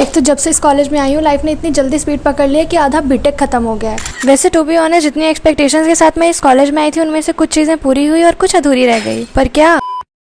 एक तो जब से इस कॉलेज में आई हूँ लाइफ ने इतनी जल्दी स्पीड पकड़ ली है कि आधा बीटेक खत्म हो गया है। वैसे टू बी ऑनेस्ट जितनी एक्सपेक्टेशंस के साथ मैं इस कॉलेज में आई थी उनमें से कुछ चीज़ें पूरी हुई और कुछ अधूरी रह गई। पर क्या,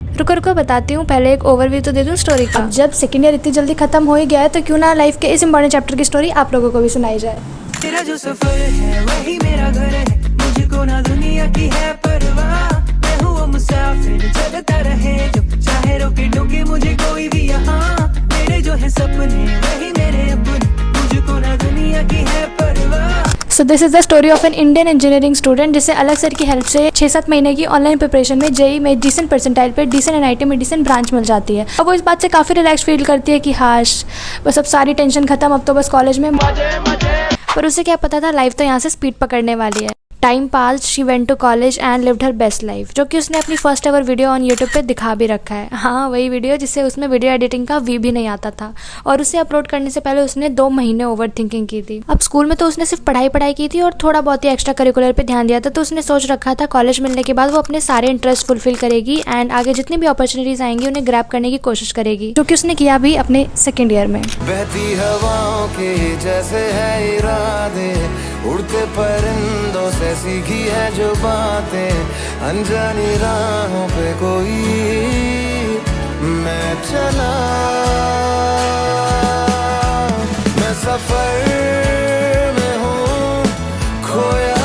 रुको रुको बताती हूँ, पहले एक ओवरव्यू तो दे दूँ स्टोरी का। अब जब सेकेंड ईयर इतनी जल्दी खत्म हो ही गया है तो क्यों ना लाइफ के इस इंपॉर्टेंट चैप्टर की स्टोरी आप लोगों को भी सुनाई जाए। तेरा जो सफर है वही मेरा घर है, मुझको ना दुनिया की है परवाह, मैं हूँ वो मुसाफिर चलता रहे जो चाहे रोके टोके मुझे कोई भी यहाँ, मेरे जो है सपने वही मेरे अपने, मुझको ना दुनिया की है परवाह। So this is the story of an Indian engineering student जिसे अलग सर की हेल्प से 6-7 महीने की ऑनलाइन प्रिपरेशन में जेई में डिसेंट परसेंटाइल पे डिसेंट एनआईटी में डिसेंट ब्रांच मिल जाती है। अब वो इस बात से काफ़ी रिलैक्स फील करती है कि हाश बस अब सारी टेंशन खत्म, अब तो बस कॉलेज में पर उसे क्या पता था लाइफ तो यहाँ से स्पीड पकड़ने वाली है। Time pass, she went to college and lived her best life, जो कि उसने अपनी first ever video on YouTube पे दिखा भी रखा है। हाँ, वही वीडियो जिससे उसमें वीडियो एडिटिंग का वी भी नहीं आता था और उसे अपलोड करने से पहले उसने 2 महीने ओवर थिंकिंग की थी। अब स्कूल में तो उसने सिर्फ पढ़ाई की थी और थोड़ा बहुत ही एक्स्ट्रा करिकुलर पे ध्यान दिया था, तो उसने सोच रखा था कॉलेज मिलने के बाद वो अपने सारे इंटरेस्ट फुलफिल करेगी एंड आगे जितनी भी अपॉर्चुनिटीज आएंगी उन्हें ग्रैब करने की कोशिश करेगी, जो कि उसने किया भी अपने सेकेंड ईयर में। बहती हवाओं के जैसे है इरादे, उड़ते परिंदों से सीखी है जो बातें, अनजानी राहों पे कोई मैं चला, मैं सफर में हूँ खोया।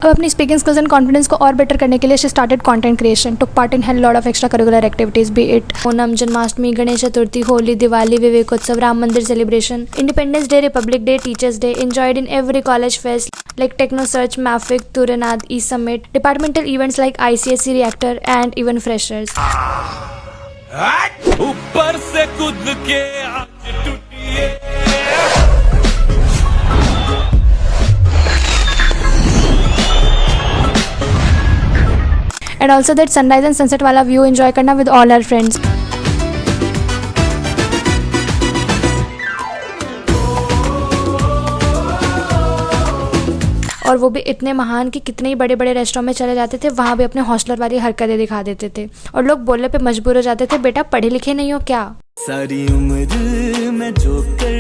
अब अपनी स्पीकिंग स्किल्स एंड कॉन्फिडेंस को और बेटर करने के लिए she started content creation, took part in whole lot of extra curricular activities be it Onam, Janmashtami, Ganesh Chaturthi, Holi, Diwali, Vivekotsav, Ram mandir celebration, independence day, republic day, teachers day, enjoyed in every college fest like Techno Search, Mafik, Turinad, E-Summit, departmental events like ICSE Reactor and even freshers. ऊपर से कूद के आज टूटिए। And also that sunrise and sunset वाला view enjoy करना with all her friends. और वो भी इतने महान कि कितने ही बड़े बड़े रेस्टोरेंट में चले जाते थे, वहाँ भी अपने हॉस्टलर वाली हरकतें दिखा देते थे और लोग बोलने पे मजबूर हो जाते थे, बेटा पढ़े लिखे नहीं हो क्या। सारी उम्र मैं जो कर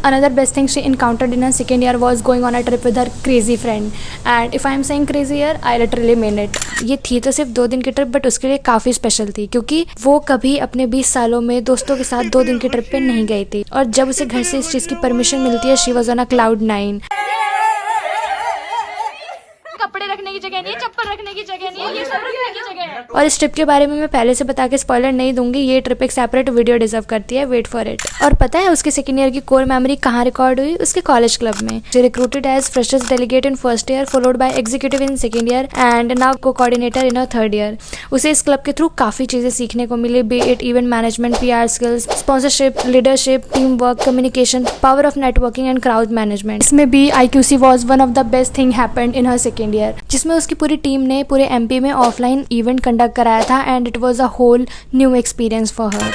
Another best thing she encountered in her second year was going on a trip with her crazy friend. And if I am saying crazy here, I literally mean it. ये थी तो सिर्फ 2 दिन की ट्रिप, बट उसके लिए काफ़ी special थी क्योंकि वो कभी अपने 20 सालों में दोस्तों के साथ 2 दिन की ट्रिप पे नहीं गई थी और जब उसे घर से इस चीज़ की परमिशन मिलती है, she was on a cloud 9. कपड़े रखने की जगह नहीं है, चप्पल रखने की जगह नहीं है, ये सब रखने की जगह है। और इस ट्रिप के बारे में मैं पहले से बता के स्पॉइलर नहीं दूंगी, ये ट्रिप एक सेपरेट वीडियो डिजर्व करती है, वेट फॉर इट। और पता है उसके सेकेंड ईयर की कोर मेमोरी कहाँ रिकॉर्ड हुई? उसके कॉलेज क्लब में। She recruited as freshers delegate in first year, followed by executive in second year and now co coordinator in third year. उसे इस क्लब के थ्रू काफी चीजें सीखने को मिली, be it event management, PR skills, sponsorship, leadership, team work, communication, power of networking and crowd management. इसमें भी IQC was one of the best thing happened in her second year, जिसमें उसकी पूरी टीम ने पूरे MP में offline event conduct कराया था and it was a whole new experience for her.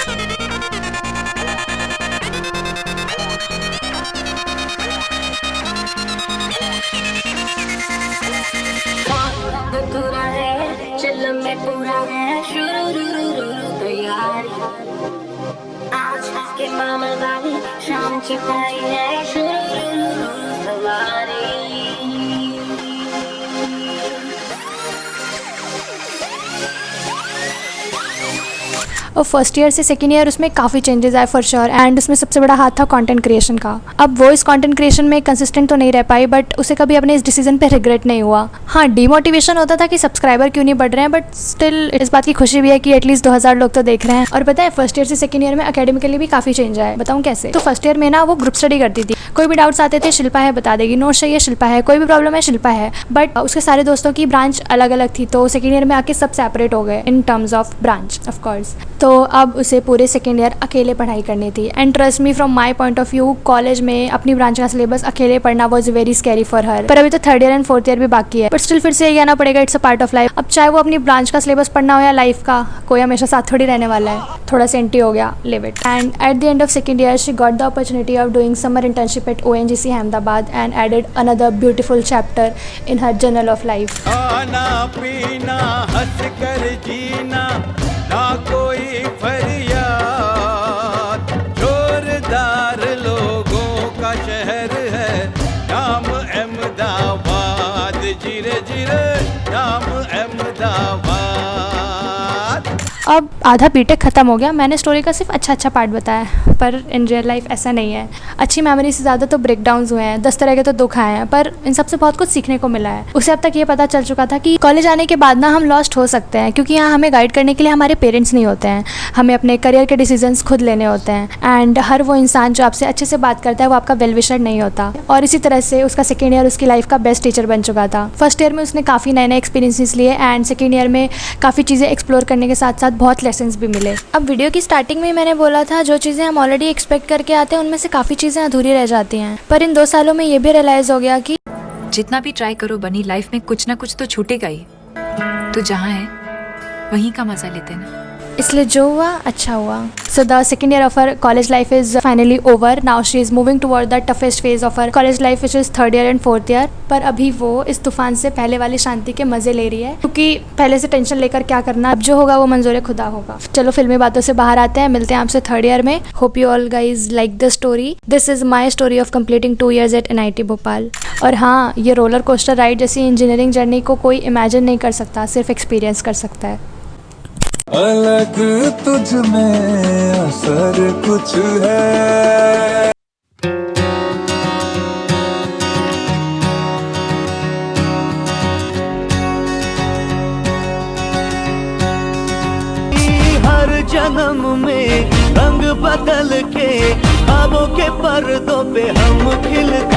शाम छिपाई है सवारी। और फर्स्ट ईयर से सेकेंड ईयर उसमें काफ़ी चेंजेस आए फॉर श्योर एंड उसमें सबसे बड़ा हाथ था कंटेंट क्रिएशन का। अब वो इस कंटेंट क्रिएशन में कंसिस्टेंट तो नहीं रह पाई, बट उसे कभी अपने इस डिसीजन पे रिग्रेट नहीं हुआ। हाँ, डीमोटिवेशन होता था कि सब्सक्राइबर क्यों नहीं बढ़ रहे हैं, बट स्टिल इस बात की खुशी भी है कि एटलीस्ट 2000 लोग तो देख रहे हैं। और पता है फर्स्ट ईयर से सेकेंड ईयर में अकेडमिकली भी काफ़ी चेंज आया, बताऊँ कैसे? तो फर्स्ट ईयर में ना वो ग्रुप स्टडी करती थी, कोई भी डाउट्स आते थे शिल्पा है बता देगी, नोट्स चाहिए शिल्पा है, कोई भी प्रॉब्लम है शिल्पा है, बट उसके सारे दोस्तों की ब्रांच अलग अलग थी, तो सेकेंड ईयर में आके सब सेपरेट हो गए in terms of branch of course. तो अब उसे पूरे सेकेंड ईयर अकेले पढ़ाई करनी थी and trust me from my point of view, college में अपनी ब्रांच का सिलेबस अकेले पढ़ना was very scary for her. पर अभी तो third year and fourth year भी बाकी है, बट स्टिल फिर से ये कहना पड़ेगा it's a part of life. अब चाहे वो अपनी ब्रांच का सिलेबस पढ़ना हो या लाइफ का, कोई हमेशा साथ थोड़ी रहने वाला है, थोड़ा सा एंटी हो गया, live it. And at the end of second year she got the opportunity of doing summer internship at ONGC Ahmedabad and added another beautiful chapter in her journal of life. खाना पीना हंस कर जीना ना कोई फरियाद, आधा बीटेक ख़त्म हो गया, मैंने स्टोरी का सिर्फ अच्छा पार्ट बताया, पर इन रियल लाइफ ऐसा नहीं है। अच्छी मेमोरी से ज़्यादा तो ब्रेकडाउन्स हुए हैं, 10 तरह के तो दुख आए हैं, पर इन सबसे बहुत कुछ सीखने को मिला है। उसे अब तक ये पता चल चुका था कि कॉलेज आने के बाद ना हम लॉस्ट हो सकते हैं, क्योंकि यहाँ हमें गाइड करने के लिए हमारे पेरेंट्स नहीं होते हैं। हमें अपने करियर के डिसीजंस खुद लेने होते हैं, एंड हर वो इंसान जो आपसे अच्छे से बात करता है वो आपका वेल विशर नहीं होता। और इसी तरह से उसका सेकेंड ईयर उसकी लाइफ का बेस्ट टीचर बन चुका था। फर्स्ट ईयर में उसने काफ़ी नए एक्सपीरियंसेस लिए, एंड सेकेंड ईयर में काफ़ी चीज़ें एक्सप्लोर करने के साथ साथ बहुत लेसन्स भी मिले। अब वीडियो की स्टार्टिंग में मैंने बोला था जो चीज़ें हम ऑलरेडी एक्सपेक्ट करके आते हैं उनमें से काफ़ी चीज़ें अधूरी रह जाती हैं, पर इन 2 सालों में ये भी रियलाइज़ हो गया कि जितना भी ट्राई करो बनी, लाइफ में कुछ ना कुछ तो छूटेगा ही। तो जहाँ है वहीं का मजा लेते ना। इसलिए जो हुआ अच्छा हुआ। So the second year of her college life is finally over. Now she is moving toward the toughest phase of her college life which is 3rd year and 4th year. पर अभी वो इस तूफान से पहले वाली शांति के मज़े ले रही है, क्योंकि पहले से टेंशन लेकर क्या करना, अब जो होगा वो मंजूर खुदा होगा। चलो फिल्मी बातों से बाहर आते हैं, मिलते हैं आपसे 3rd ईयर में। Hope you all guys like the story. This is my story of completing 2 years at NIT Bhopal. और हाँ, ये रोलर कोस्टर राइड जैसी इंजीनियरिंग जर्नी को कोई इमेजिन नहीं कर सकता, सिर्फ एक्सपीरियंस कर सकता है। अलग तुझ में असर कुछ है। हर जन्म में रंग बदल के ख्वाबों के पर्दों पे हम खिलते